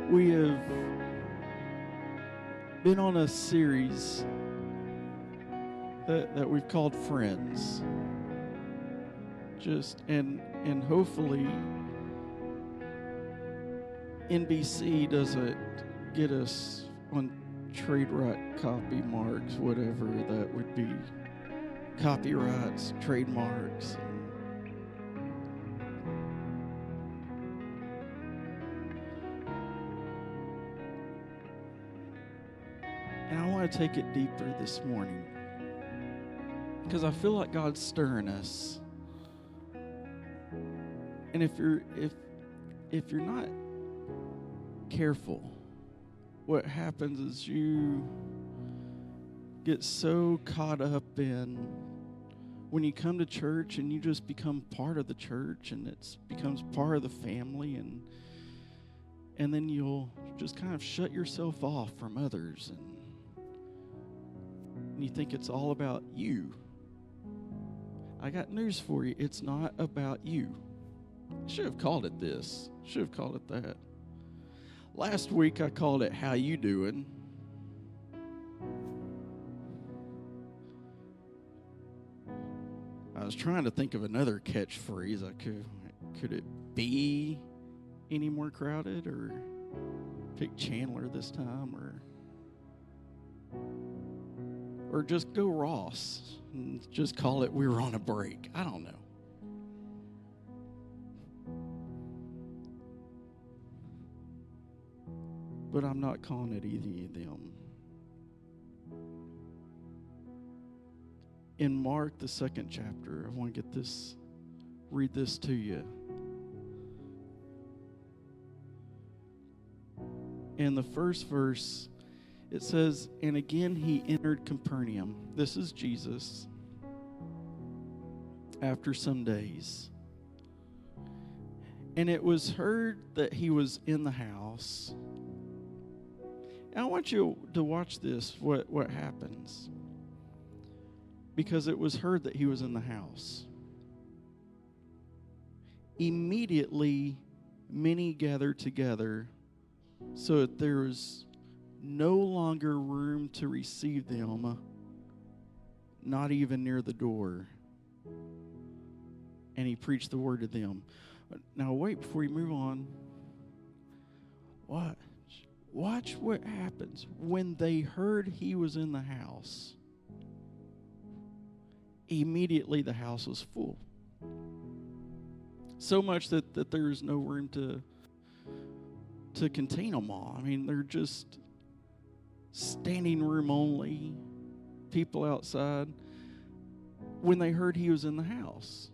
We have been on a series that we've called Friends. And hopefully NBC doesn't get us on trademark copy marks, whatever that would be. Copyrights, trademarks. And I want to take it deeper this morning because I feel like God's stirring us. And if you're not careful, what happens is you get so caught up in when you come to church and you just become part of the church and it becomes part of the family, and then you'll just kind of shut yourself off from others, and you think it's all about you. I got news for you. It's not about you. I should have called it this. Should have called it that. Last week I called it How You Doing? I was trying to think of another catchphrase. Could it be any more crowded, or pick Chandler this time, or just go Ross and just call it We Were on a Break. I don't know. But I'm not calling it either of them. In Mark, the 2nd chapter, I want to read this to you. In the first verse, it says, "And again he entered Capernaum." This is Jesus. After some days. "And it was heard that he was in the house." And I want you to watch this, what happens. Because it was heard that he was in the house. Immediately, many gathered together, so that there was no longer room to receive them, not even near the door. And he preached the word to them. Now wait, before you move on. Watch what happens when they heard he was in the house. Immediately the house was full. So much that there's no room to contain them all. I mean, they're just standing room only, people outside, when they heard he was in the house.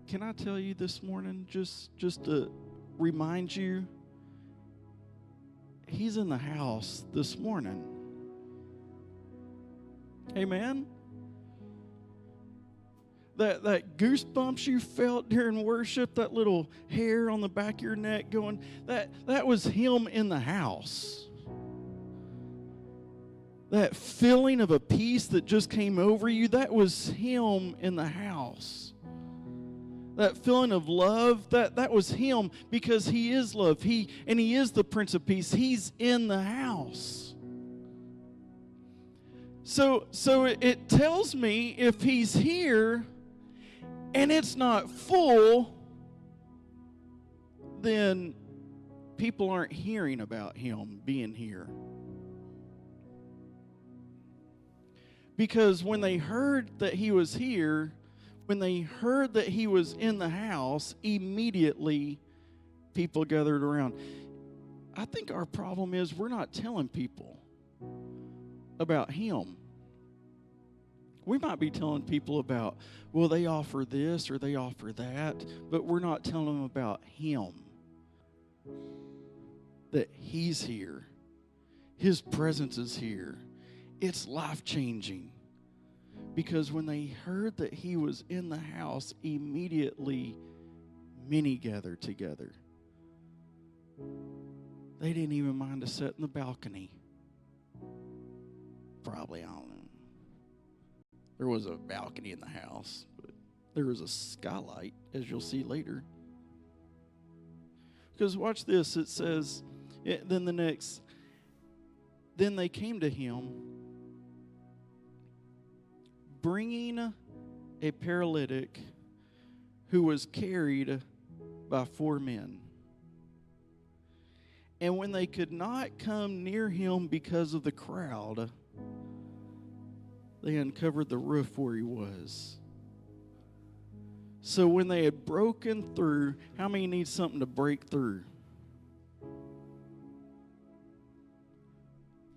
Can I tell you this morning, just to remind you, he's in the house this morning. Amen? That goosebumps you felt during worship, that little hair on the back of your neck going, that was him in the house. That feeling of a peace that just came over you, that was him in the house. That feeling of love, that was him, because he is love. He is the Prince of Peace. He's in the house. So it tells me if he's here and it's not full, then people aren't hearing about him being here. Because when they heard that he was here, when they heard that he was in the house, immediately people gathered around. I think our problem is we're not telling people about him. We might be telling people about, well, they offer this or they offer that, but we're not telling them about him. That he's here. His presence is here. It's life-changing. Because when they heard that he was in the house, immediately many gathered together. They didn't even mind to sit in the balcony. Probably, I don't know. There was a balcony in the house, but there was a skylight, as you'll see later. Because watch this. It says, then they came to him, bringing a paralytic who was carried by 4 men. And when they could not come near him because of the crowd, they uncovered the roof where he was. So when they had broken through, how many need something to break through?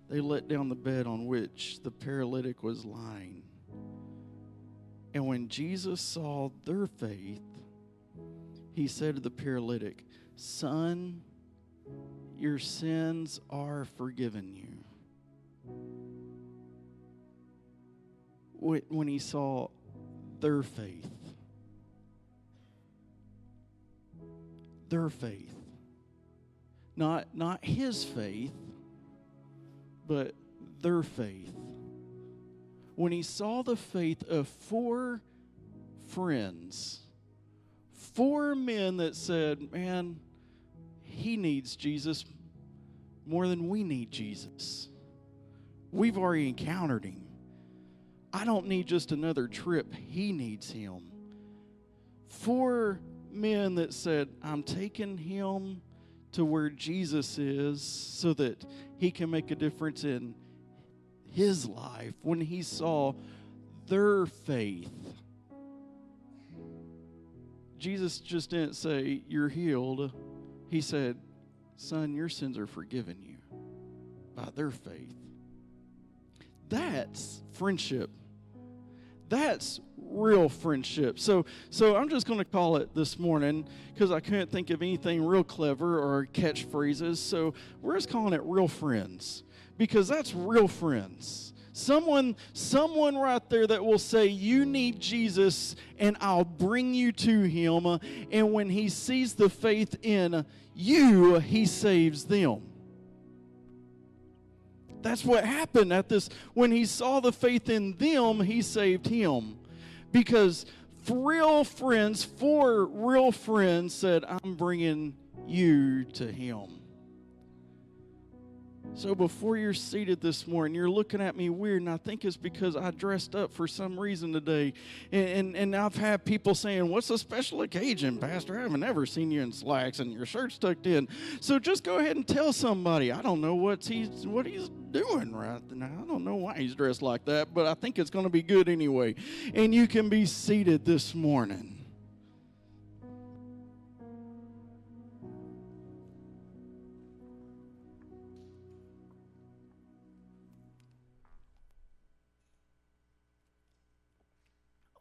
They let down the bed on which the paralytic was lying. And when Jesus saw their faith, he said to the paralytic, "Son, your sins are forgiven you." When he saw their faith. Their faith. Not his faith, but their faith. When he saw the faith of 4 friends, 4 men that said, "Man, he needs Jesus more than we need Jesus. We've already encountered him. I don't need just another trip. He needs him." 4 men that said, "I'm taking him to where Jesus is so that he can make a difference in his life." When he saw their faith, Jesus just didn't say, "You're healed." He said, "Son, your sins are forgiven you," by their faith. That's friendship. That's real friendship. So I'm just going to call it this morning because I couldn't think of anything real clever or catchphrases. So we're just calling it real friends because that's real friends. Someone right there that will say, "You need Jesus and I'll bring you to him." And when he sees the faith in you, he saves them. That's what happened at this. When he saw the faith in them, he saved him. Because 4 real friends said, "I'm bringing you to him." So before you're seated this morning, you're looking at me weird, and I think it's because I dressed up for some reason today. And I've had people saying, "What's a special occasion, Pastor? I haven't ever seen you in slacks and your shirt's tucked in." So just go ahead and tell somebody. I don't know what he's doing right now. I don't know why he's dressed like that, but I think it's going to be good anyway. And you can be seated this morning.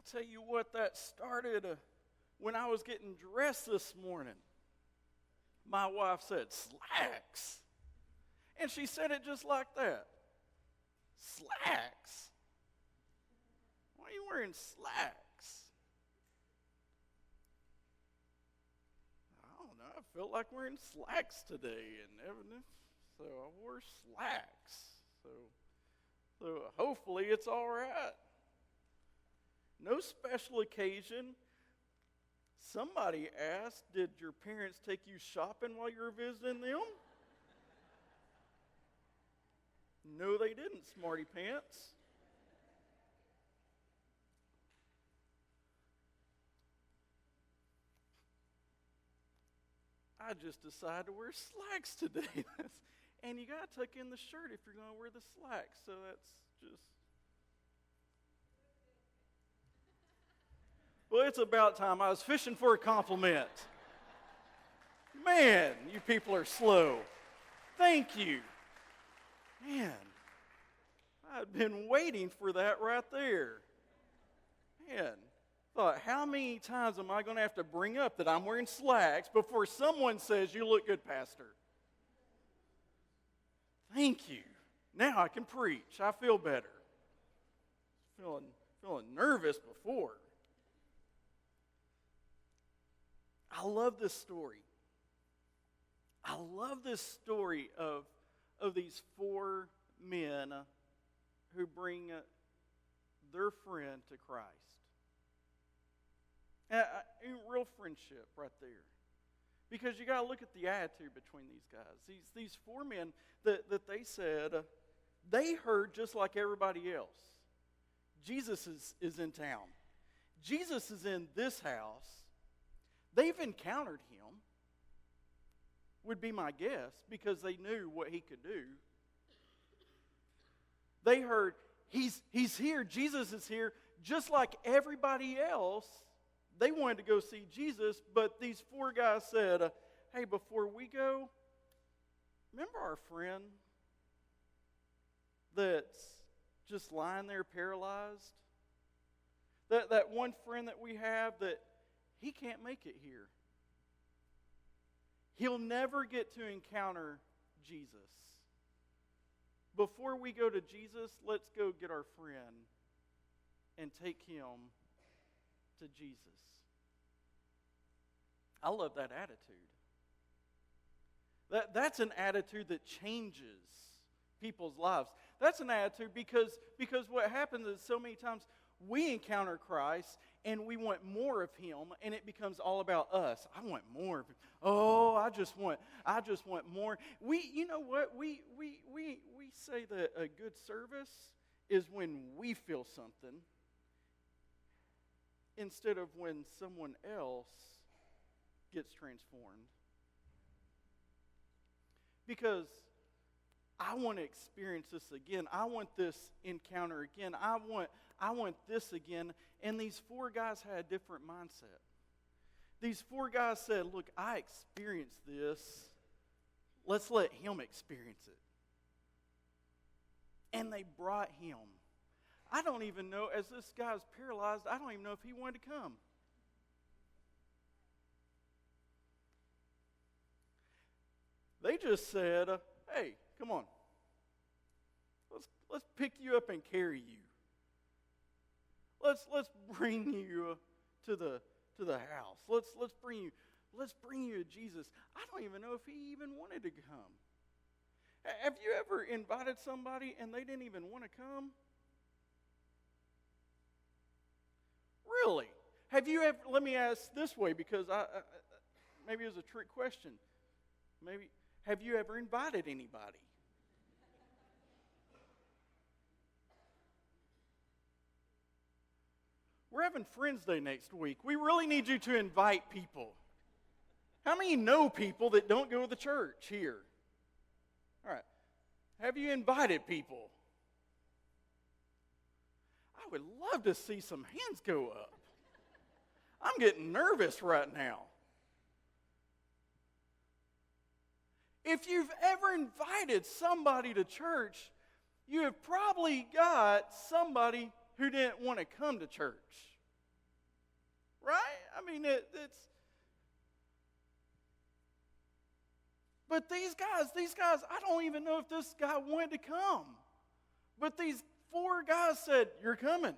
Tell you what, that started when I was getting dressed this morning. My wife said, "Slacks." And she said it just like that. Slacks? Why are you wearing slacks? I don't know. I felt like wearing slacks today, and so I wore slacks. So hopefully it's all right. No special occasion. Somebody asked, "Did your parents take you shopping while you were visiting them?" No, they didn't, smarty pants. I just decided to wear slacks today. And you got to tuck in the shirt if you're going to wear the slacks. So that's just... Well, it's about time. I was fishing for a compliment. Man, you people are slow. Thank you. Man, I've been waiting for that right there. Man, thought, how many times am I going to have to bring up that I'm wearing slacks before someone says, "You look good, Pastor"? Thank you. Now I can preach. I feel better. Feeling nervous before. I love this story. I love this story of these 4 men who bring their friend to Christ. Real friendship right there. Because you got to look at the attitude between these guys. These four men that they said, they heard just like everybody else. Jesus is in town. Jesus is in this house. They've encountered him, would be my guess, because they knew what he could do. They heard, he's here, Jesus is here, just like everybody else. They wanted to go see Jesus, but these four guys said, hey, before we go, remember our friend that's just lying there paralyzed? That one friend that we have that he can't make it here. He'll never get to encounter Jesus. Before we go to Jesus, let's go get our friend and take him to Jesus. I love that attitude. That's an attitude that changes people's lives. That's an attitude because what happens is so many times we encounter Christ and we want more of him, and it becomes all about us. I want more of him. Oh, I just want more. You know what? We say that a good service is when we feel something instead of when someone else gets transformed. Because I want to experience this again. I want this encounter again. I want this again. And these four guys had a different mindset. These four guys said, look, I experienced this. Let's let him experience it. And they brought him. I don't even know, as this guy's paralyzed, I don't even know if he wanted to come. They just said, hey, come on. Let's pick you up and carry you. Let's bring you to the house. Let's bring you to Jesus. I don't even know if he even wanted to come. Have you ever invited somebody and they didn't even want to come? Really? Have you ever, let me ask this way, because maybe it was a trick question. Maybe, have you ever invited anybody? We're having Friends Day next week. We really need you to invite people. How many know people that don't go to the church here? All right. Have you invited people? I would love to see some hands go up. I'm getting nervous right now. If you've ever invited somebody to church, you have probably got somebody who didn't want to come to church. Right? I mean, it's... But these guys, I don't even know if this guy wanted to come. But these four guys said, you're coming.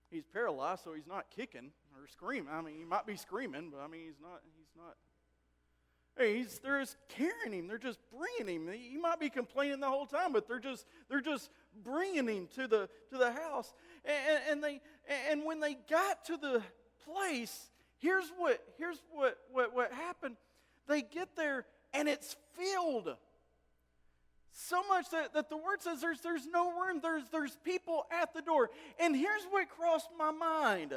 He's paralyzed, so he's not kicking or screaming. I mean, he might be screaming, but I mean, he's not. Hey, they're just carrying him. They're just bringing him. He might be complaining the whole time, but they're just bringing him to the house. And when they got to the place, here's what happened. They get there and it's filled. So much that the word says there's no room. There's people at the door. And here's what crossed my mind.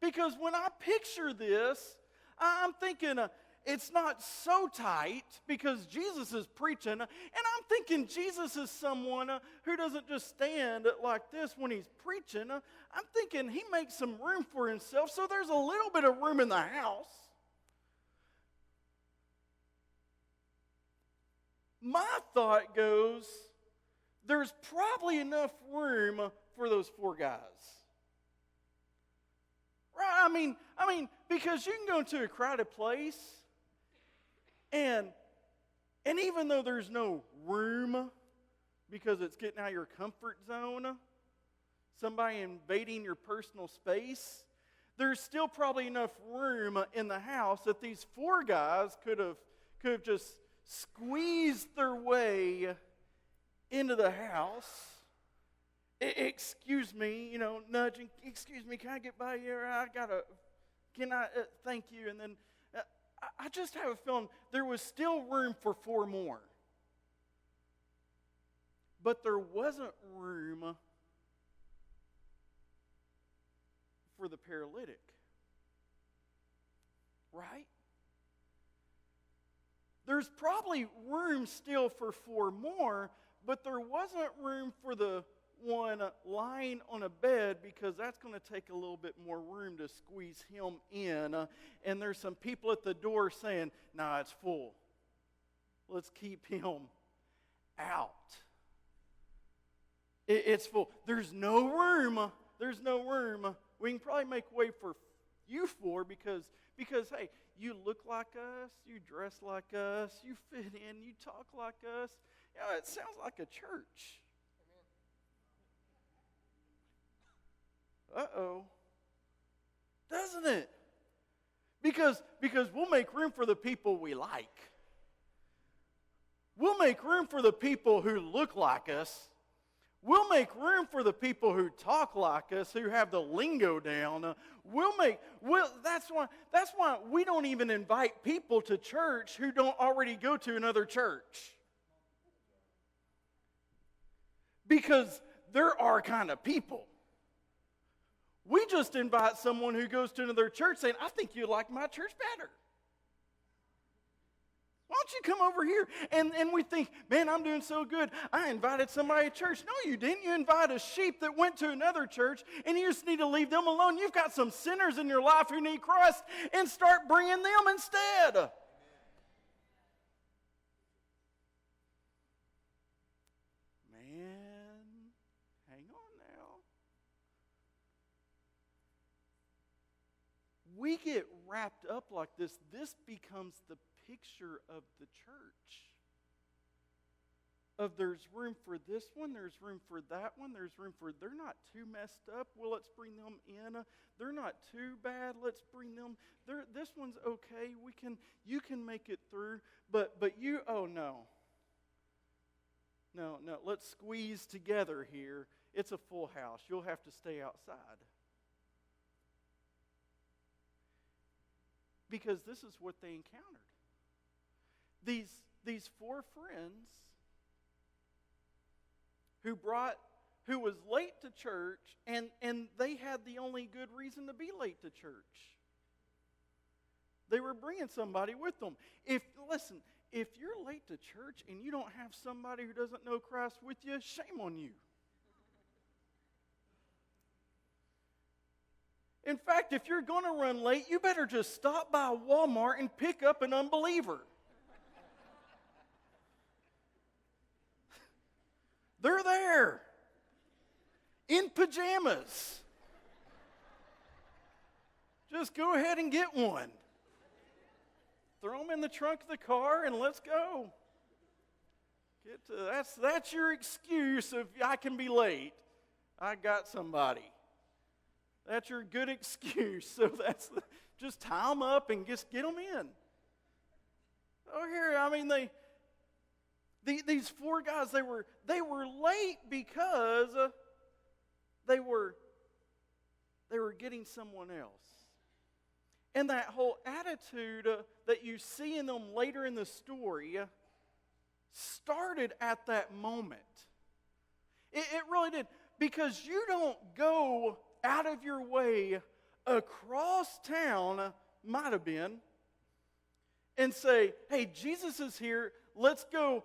Because when I picture this, I'm thinking it's not so tight because Jesus is preaching. And I'm thinking Jesus is someone who doesn't just stand like this when he's preaching. I'm thinking he makes some room for himself. So there's a little bit of room in the house. My thought goes, there's probably enough room for those four guys. Right? I mean, because you can go into a crowded place, and even though there's no room, because it's getting out of your comfort zone, somebody invading your personal space, there's still probably enough room in the house that these four guys could have just squeezed their way into the house. Excuse me, nudging. Excuse me, can I get by here? Thank you. And then I just have a feeling there was still room for 4 more. But there wasn't room for the paralytic. Right? There's probably room still for 4 more, but there wasn't room for the one lying on a bed, because that's going to take a little bit more room to squeeze him in. And there's some people at the door saying, "Nah, it's full. Let's keep him out. It's full. There's no room. There's no room. We can probably make way for you 4 because hey, you look like us, you dress like us, you fit in, you talk like us. You know, it sounds like a church." Uh-oh. Doesn't it? Because we'll make room for the people we like. We'll make room for the people who look like us. We'll make room for the people who talk like us, who have the lingo down. That's why we don't even invite people to church who don't already go to another church. Because there are kind of people. We just invite someone who goes to another church saying, "I think you like my church better. Why don't you come over here?" And we think, "Man, I'm doing so good. I invited somebody to church." No, you didn't. You invited a sheep that went to another church, and you just need to leave them alone. You've got some sinners in your life who need Christ, and start bringing them instead. Amen. Man, hang on now. We get wrapped up like this. This becomes the picture of the church. Of there's room for this one, there's room for that one, there's room for, they're not too messed up, well, let's bring them in. They're not too bad, let's bring them. This one's okay, you can make it through, but you, oh no. No, let's squeeze together here. It's a full house. You'll have to stay outside. Because this is what they encountered. These 4 friends who was late to church, and they had the only good reason to be late to church. They were bringing somebody with them. If you're late to church and you don't have somebody who doesn't know Christ with you, shame on you. In fact, if you're going to run late, you better just stop by Walmart and pick up an unbeliever. They're there in pajamas. Just go ahead and get one. Throw them in the trunk of the car and let's go. That's your excuse if I can be late. I got somebody. That's your good excuse. So just tie them up and just get them in. Oh, here, I mean, these 4 guys, they were late because they were getting someone else. And that whole attitude that you see in them later in the story started at that moment. It really did. Because you don't go out of your way across town, might have been, and say, "Hey, Jesus is here. Let's go,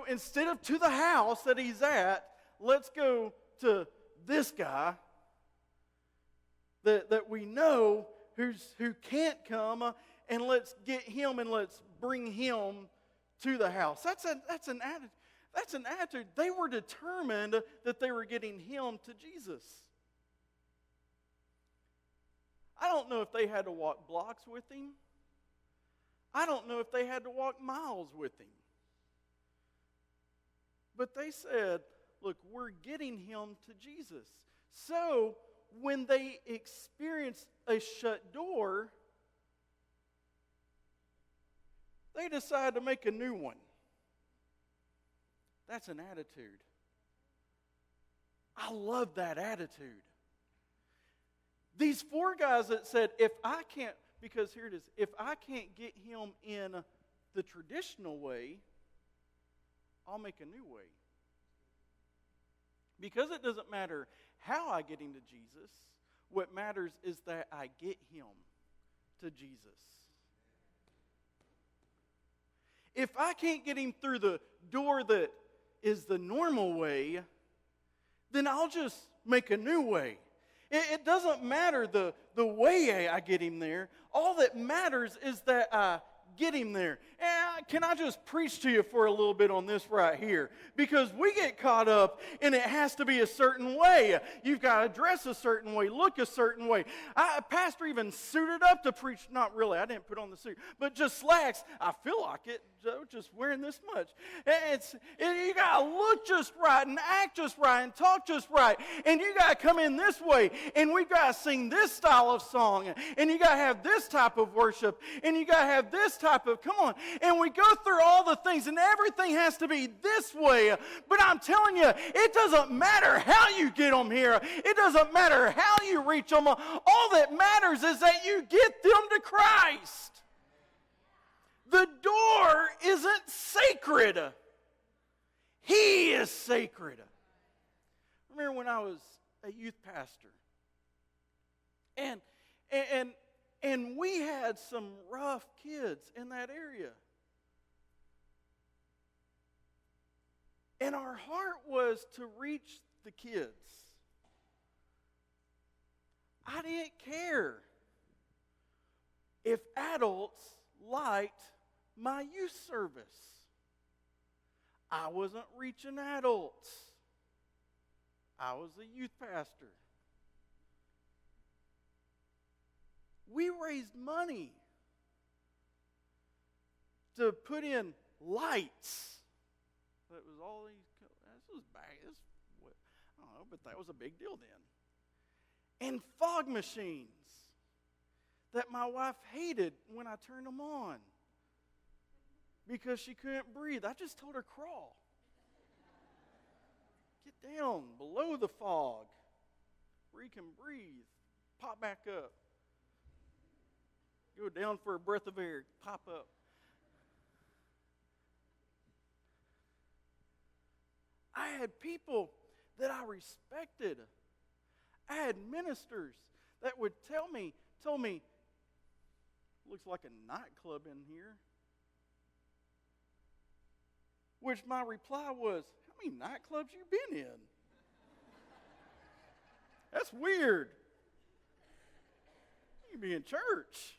instead of to the house that he's at, let's go to this guy that we know who can't come, and let's get him and let's bring him to the house." That's an attitude. They were determined that they were getting him to Jesus. I don't know if they had to walk blocks with him. I don't know if they had to walk miles with him. But they said, "Look, we're getting him to Jesus." So, when they experienced a shut door, they decided to make a new one. That's an attitude. I love that attitude. These 4 guys that said, "If I can't Because here it is. If I can't get him in the traditional way, I'll make a new way. Because it doesn't matter how I get him to Jesus, what matters is that I get him to Jesus. If I can't get him through the door that is the normal way, then I'll just make a new way. It doesn't matter the way I get him there. All that matters is that I get him there. And can I just preach to you for a little bit on this right here? Because we get caught up and it has to be a certain way. You've got to dress a certain way, look a certain way. A pastor even suited up to preach. Not really, I didn't put on the suit, but just slacks. I feel like it, just wearing this much. You got to look just right and act just right and talk just right. And you got to come in this way. And we got to sing this style of song. And you got to have this type of worship. And you got to have this type of, come on. And we go through all the things, and everything has to be this way. But I'm telling you, it doesn't matter how you get them here. It doesn't matter how you reach them. All that matters is that you get them to Christ. The door isn't sacred. He is sacred. I remember when I was a youth pastor, and we had some rough kids in that area. And our heart was to reach the kids. I didn't care if adults liked my youth service. I wasn't reaching adults. I was a youth pastor. We raised money to put in lights. That was all these. This was back. I don't know, but that was a big deal then. And fog machines that my wife hated when I turned them on because she couldn't breathe. I just told her crawl. Get down below the fog where you can breathe. Pop back up. Go down for a breath of air. Pop up. I had people that I respected. I had ministers that would told me, looks like a nightclub in here. Which my reply was, how many nightclubs you been in? That's weird. You be in church.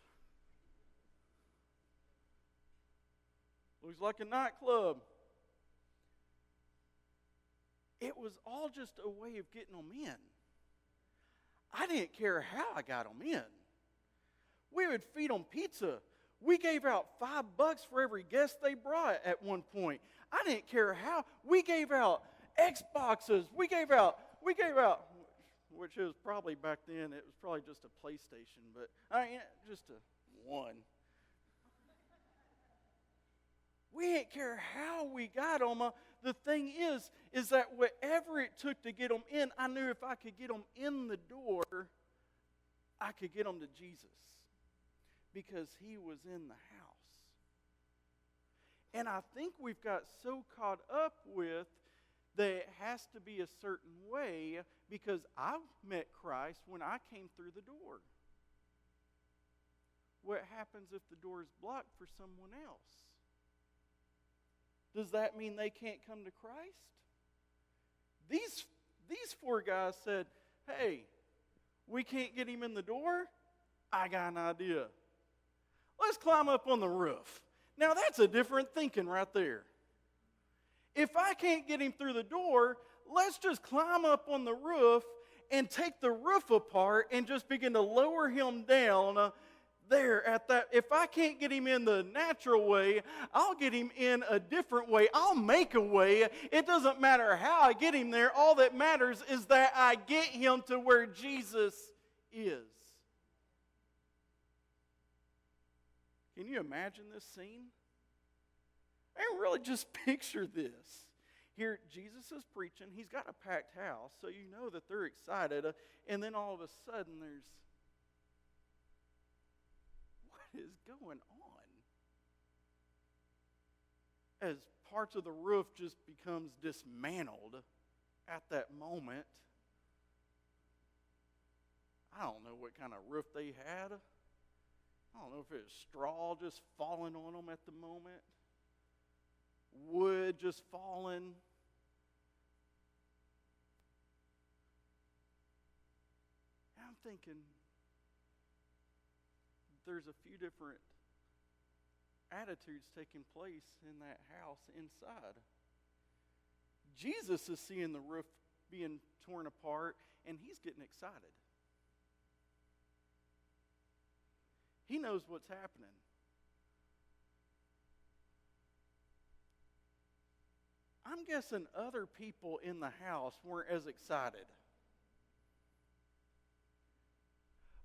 Looks like a nightclub. It was all just a way of getting them in. I didn't care how I got them in. We would feed them pizza. We gave out $5 for every guest they brought at one point. I didn't care how. We gave out Xboxes. We gave out, which was probably back then, it was probably just a PlayStation, but just a one. We didn't care how we got them. The thing is that whatever it took to get them in, I knew if I could get them in the door, I could get them to Jesus because he was in the house. And I think we've got so caught up with that it has to be a certain way because I met Christ when I came through the door. What happens if the door is blocked for someone else? Does that mean they can't come to Christ? These four guys said, hey, we can't get him in the door? I got an idea. Let's climb up on the roof. Now that's a different thinking right there. If I can't get him through the door, let's just climb up on the roof and take the roof apart and just begin to lower him down there at that. If I can't get him in the natural way, I'll get him in a different way. I'll make a way. It doesn't matter how I get him there. All that matters is that I get him to where Jesus is. Can you imagine this scene? And really just picture this. Here, Jesus is preaching. He's got a packed house, so you know that they're excited. And then all of a sudden, there's is going on? As parts of the roof just becomes dismantled at that moment. I don't know what kind of roof they had. I don't know if it was straw just falling on them at the moment, wood just falling. And I'm thinking, there's a few different attitudes taking place in that house inside. Jesus is seeing the roof being torn apart, and he's getting excited. He knows what's happening. I'm guessing other people in the house weren't as excited.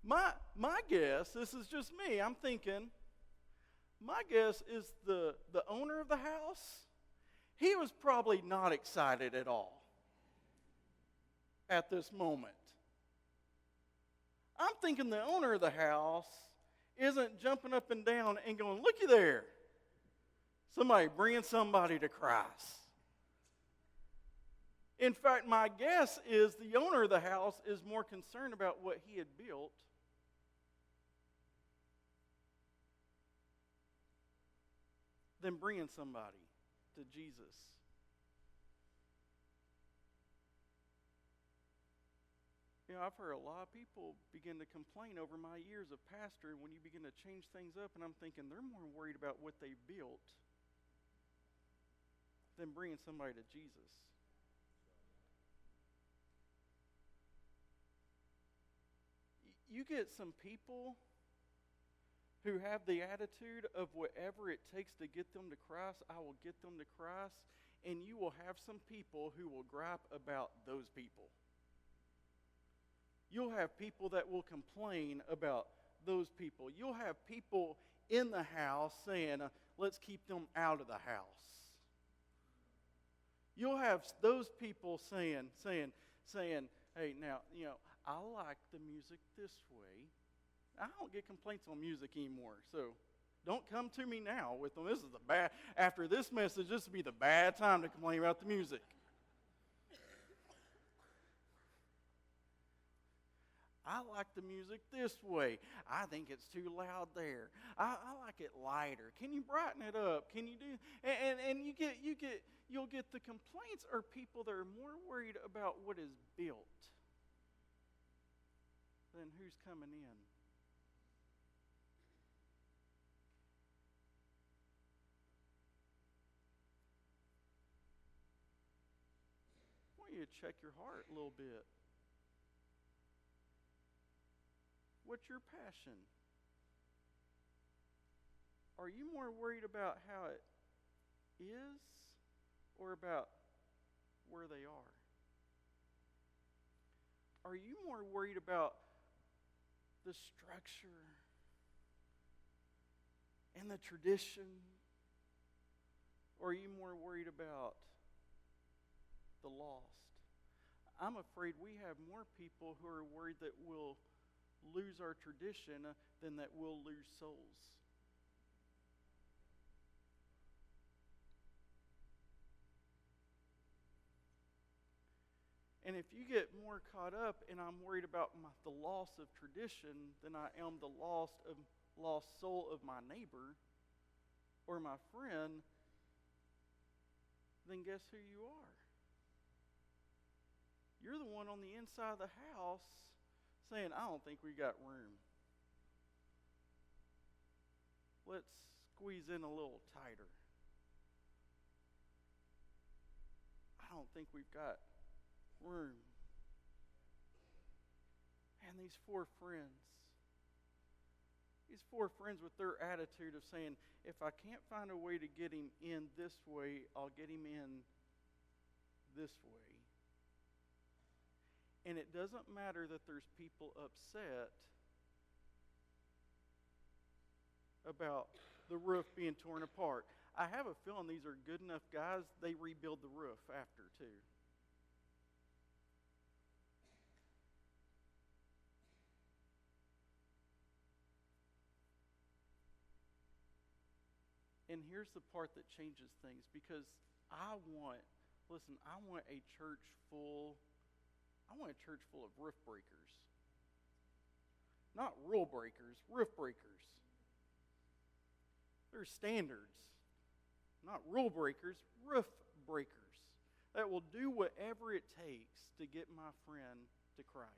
My guess, this is just me, I'm thinking, my guess is the owner of the house, he was probably not excited at all at this moment. I'm thinking the owner of the house isn't jumping up and down and going, looky there, somebody bringing somebody to Christ. In fact, my guess is the owner of the house is more concerned about what he had built than bringing somebody to Jesus. You know, I've heard a lot of people begin to complain over my years of pastor when you begin to change things up, and I'm thinking they're more worried about what they built than bringing somebody to Jesus. You get some people who have the attitude of whatever it takes to get them to Christ, I will get them to Christ, and you will have some people who will gripe about those people. You'll have people that will complain about those people. You'll have people in the house saying, let's keep them out of the house. You'll have those people saying, hey, now, you know, I like the music this way. I don't get complaints on music anymore, so don't come to me now with them. This is the bad, after this message, this would be the bad time to complain about the music. I like the music this way. I think it's too loud there. I like it lighter. Can you brighten it up? Can you do? And you'll get the complaints are people that are more worried about what is built than who's coming in. I want you to check your heart a little bit. What's your passion? Are you more worried about how it is or about where they are? Are you more worried about the structure and the tradition? Or are you more worried about the lost? I'm afraid we have more people who are worried that we'll lose our tradition than that we'll lose souls. And if you get more caught up and I'm worried about the loss of tradition than I am the lost soul of my neighbor or my friend, then guess who you are? You're the one on the inside of the house saying, I don't think we got room. Let's squeeze in a little tighter. I don't think we've got room. And these four friends with their attitude of saying, if I can't find a way to get him in this way, I'll get him in this way. And it doesn't matter that there's people upset about the roof being torn apart. I have a feeling these are good enough guys, they rebuild the roof after too. And here's the part that changes things, because I want a church full of roof breakers. Not rule breakers, roof breakers. There's standards. Not rule breakers, roof breakers. That will do whatever it takes to get my friend to Christ.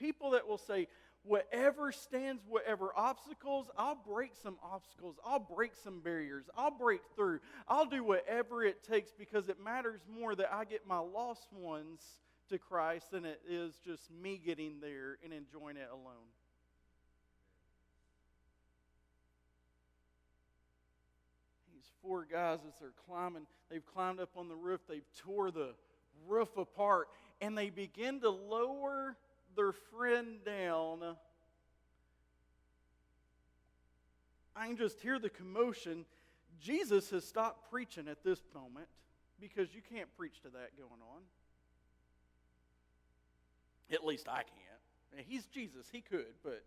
People that will say, whatever stands, whatever obstacles, I'll break some obstacles. I'll break some barriers. I'll break through. I'll do whatever it takes, because it matters more that I get my lost ones to Christ than it is just me getting there and enjoying it alone. These four guys, as they're climbing, they've climbed up on the roof, they've tore the roof apart, and they begin to lower their friend down. I can just hear the commotion. Jesus has stopped preaching at this moment, because you can't preach to that going on. At least I can't. He's Jesus. He could, but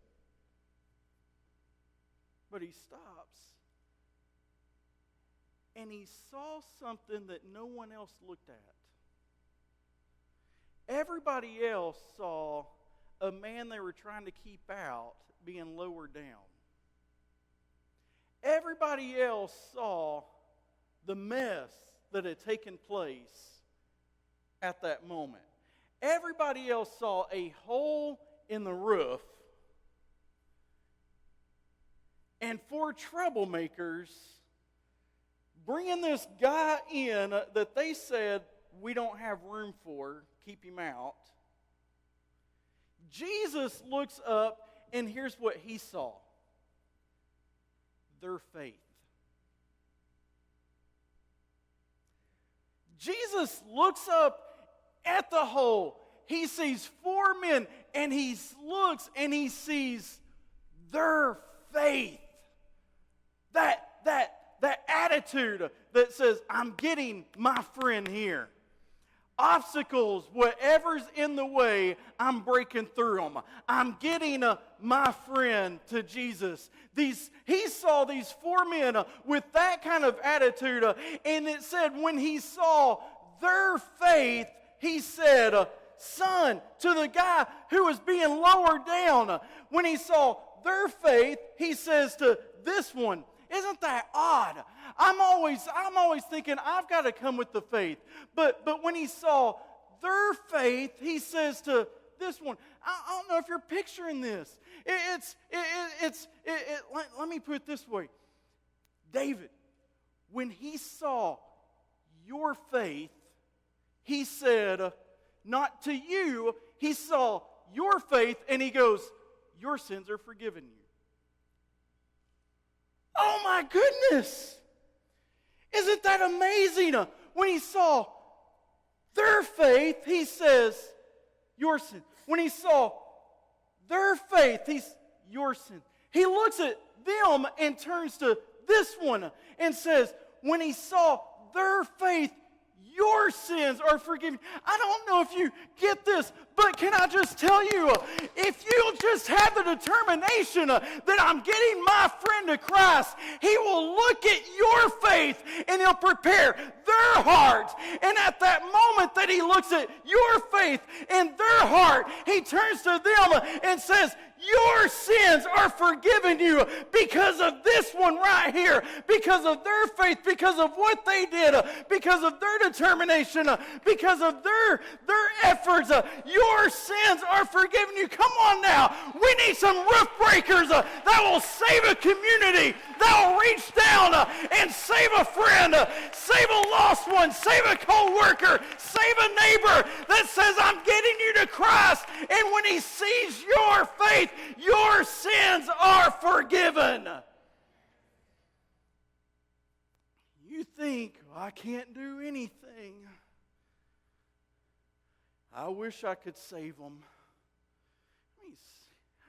he stops. And he saw something that no one else looked at. Everybody else saw a man they were trying to keep out being lowered down. Everybody else saw the mess that had taken place at that moment. Everybody else saw a hole in the roof. And four troublemakers bringing this guy in that they said, we don't have room for, keep him out. Jesus looks up, and here's what he saw: their faith. Jesus looks up at the hole. He sees four men, and he looks and he sees their faith. That attitude that says, I'm getting my friend here. Obstacles, whatever's in the way, I'm breaking through them. I'm getting my friend to Jesus. He saw these four men with that kind of attitude, and it said when he saw their faith, he said, son, to the guy who was being lowered down. When he saw their faith, he says to this one, isn't that odd? I'm always thinking I've got to come with the faith. But when he saw their faith, he says to this one, I don't know if you're picturing this. Let me put it this way. David, when he saw your faith, he said, not to you, he saw your faith, and he goes, your sins are forgiven you. Oh my goodness! Isn't that amazing? When he saw their faith, he says, your sin. When he saw their faith, he's your sin. He looks at them and turns to this one and says, when he saw their faith, your sins are forgiven. I don't know if you get this, but can I just tell you, if you'll just have the determination that I'm getting my friend to Christ, he will look at your faith and he'll prepare their heart. And at that moment that he looks at your faith and their heart, he turns to them and says, your sins are forgiven you because of this one right here, because of their faith, because of what they did, because of their determination, because of their efforts. Your sins are forgiven you. Come on now. We need some roof breakers that will save a community, that will reach down and save a friend, save a lost one, save a co-worker, save a neighbor that says, I'm getting you to Christ. And when he sees your faith, your sins are forgiven. You think, I can't do anything. I wish I could save them. I mean,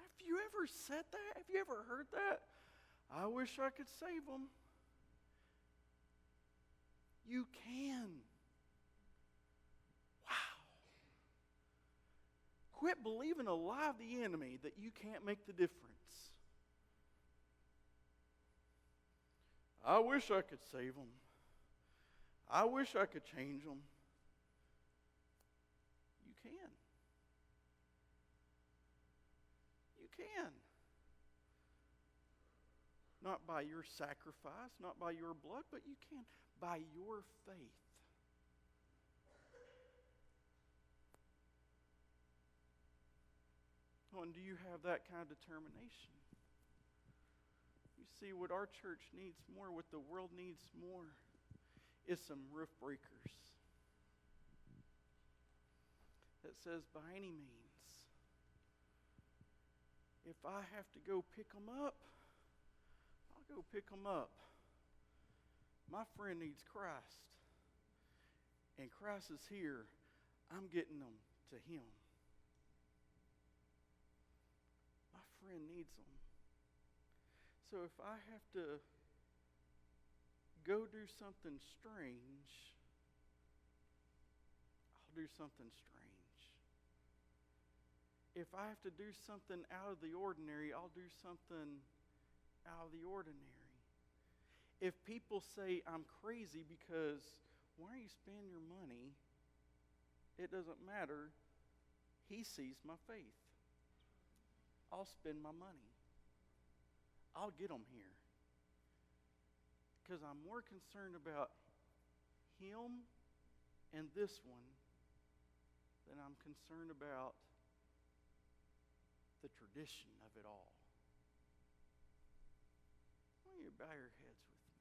have you ever said that? Have you ever heard that? I wish I could save them. You can. Quit believing a lie of the enemy that you can't make the difference. I wish I could save them. I wish I could change them. You can. You can. Not by your sacrifice, not by your blood, but you can by your faith. Oh, and do you have that kind of determination? You see, what our church needs more, what the world needs more, is some roof breakers that says, by any means, if I have to go pick them up, I'll go pick them up. My friend needs Christ, and Christ is here. I'm getting them to Him. My friend needs them. So if I have to go do something strange, I'll do something strange. If I have to do something out of the ordinary, I'll do something out of the ordinary. If people say I'm crazy because, why are you spending your money? It doesn't matter. He sees my faith. I'll spend my money. I'll get them here. Because I'm more concerned about him and this one than I'm concerned about the tradition of it all. Why don't you bow your heads with me?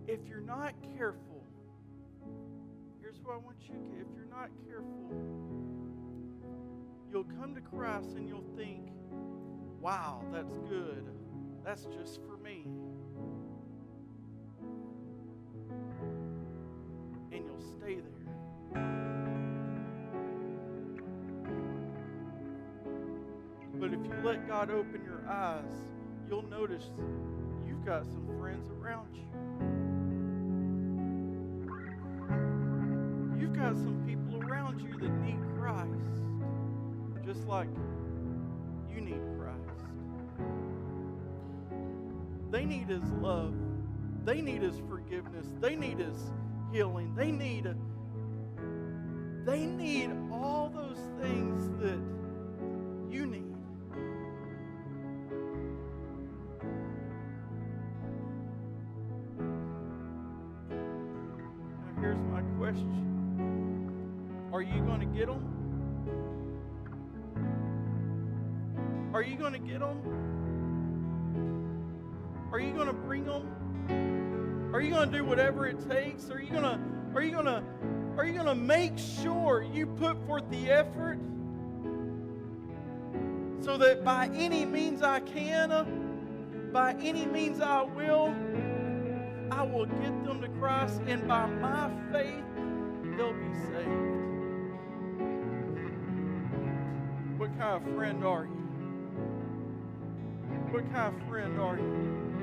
If you're not careful, here's what I want you to get. If you're not careful, you'll come to Christ and you'll think, wow, that's good. That's just for me. And you'll stay there. But if you let God open your eyes, you'll notice you've got some friends around you. You've got some people around you that need Christ, just like you need Christ. They need His love. They need His forgiveness. They need His healing. They need all those things that you need. Now here's my question. Are you going to get them? Are you going to get them? Are you going to bring them? Are you going to do whatever it takes? Are you going to make sure you put forth the effort so that by any means I can, by any means I will get them to Christ, and by my faith they'll be saved? What kind of friend are you? What kind of friend are you?